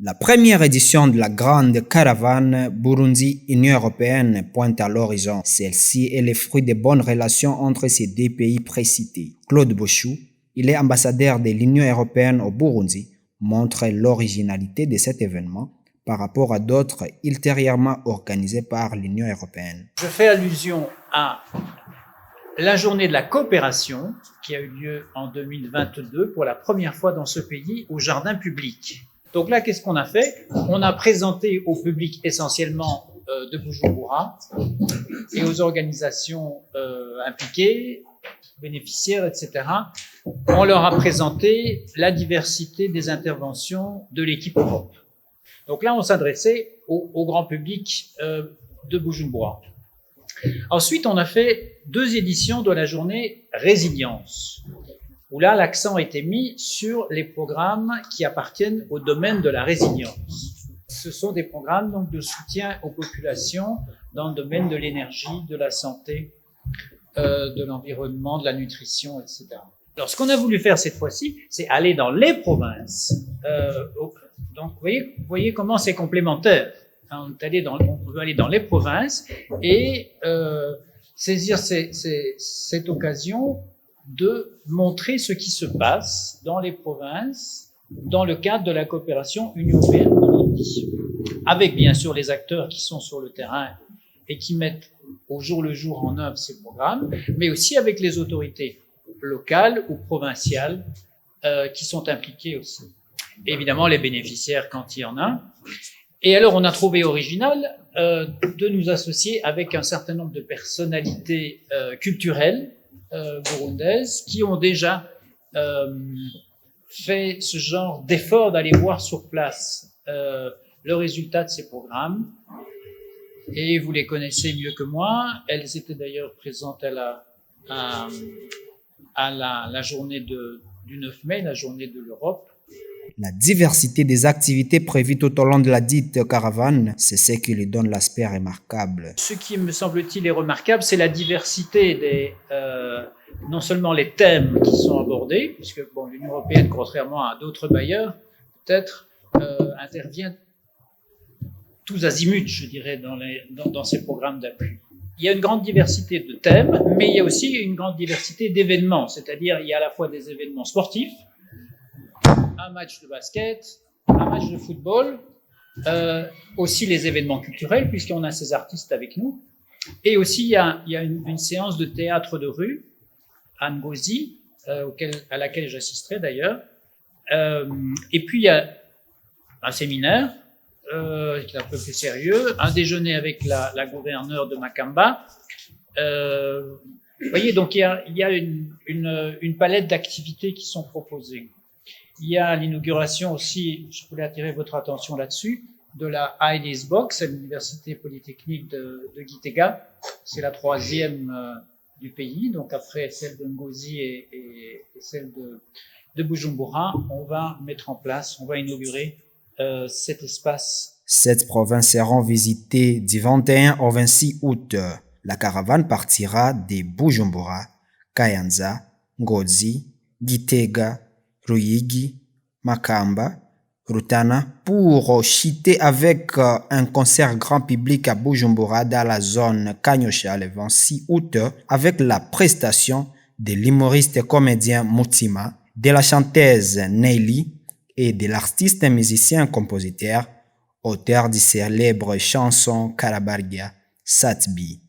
La première édition de la grande caravane Burundi-Union européenne pointe à l'horizon. Celle-ci est le fruit de bonnes relations entre ces deux pays précités. Claude Bouchou, il est ambassadeur de l'Union européenne au Burundi, montre l'originalité de cet événement par rapport à d'autres ultérieurement organisés par l'Union européenne. Je fais allusion à la journée de la coopération qui a eu lieu en 2022 pour la première fois dans ce pays au jardin public. Donc là, qu'est-ce qu'on a fait? On a présenté au public essentiellement de Bujumbura et aux organisations impliquées, bénéficiaires, etc. On leur a présenté la diversité des interventions de l'équipe Europe. Donc là, on s'adressait au grand public de Bujumbura. Ensuite, on a fait 2 éditions de la journée Résilience, où là, l'accent a été mis sur les programmes qui appartiennent au domaine de la résilience. Ce sont des programmes donc de soutien aux populations dans le domaine de l'énergie, de la santé, de l'environnement, de la nutrition, etc. Alors, ce qu'on a voulu faire cette fois-ci, c'est aller dans les provinces. Donc, vous voyez comment c'est complémentaire. On veut aller dans les provinces et saisir cette occasion de montrer ce qui se passe dans les provinces dans le cadre de la coopération Union européenne-Burundi, avec bien sûr les acteurs qui sont sur le terrain et qui mettent au jour le jour en œuvre ces programmes, mais aussi avec les autorités locales ou provinciales qui sont impliquées aussi. Et évidemment, les bénéficiaires quand il y en a. Et alors, on a trouvé original de nous associer avec un certain nombre de personnalités culturelles burundaises qui ont déjà fait ce genre d'effort d'aller voir sur place le résultat de ces programmes. Et vous les connaissez mieux que moi. Elles étaient d'ailleurs présentes à la journée du 9 mai, la journée de l'Europe. La diversité des activités prévues tout au long de la dite caravane, c'est ce qui lui donne l'aspect remarquable. Ce qui, me semble-t-il, est remarquable, c'est la diversité non seulement les thèmes qui sont abordés, puisque l'Union européenne, contrairement à d'autres bailleurs, peut-être intervient tous azimuts, je dirais, dans ces programmes d'appui. Il y a une grande diversité de thèmes, mais il y a aussi une grande diversité d'événements, c'est-à-dire il y a à la fois des événements sportifs, un match de basket, un match de football, aussi les événements culturels, puisqu'on a ces artistes avec nous, et aussi il y a une séance de théâtre de rue à Ngozi, à laquelle j'assisterai d'ailleurs, et puis il y a un séminaire qui est un peu plus sérieux, un déjeuner avec la gouverneure de Makamba. Vous voyez, donc il y a une palette d'activités qui sont proposées. Il y a l'inauguration aussi, je voulais attirer votre attention là-dessus, de la Heidi's Box à l'Université Polytechnique de Gitega. C'est la 3e du pays, donc après celle de Ngozi et celle de Bujumbura, on va inaugurer cet espace. 7 provinces seront visitées du 21 au 26 août. La caravane partira de Bujumbura, Kayanza, Ngozi, Gitega, Ruyigi, Makamba, Rutana pour chuter avec un concert grand public à Bujumbura dans la zone Kanyosha le 26 août avec la prestation de l'humoriste comédien Mutima, de la chanteuse Neili et de l'artiste musicien-compositeur, auteur de célèbre chanson Karabargia, Satbi.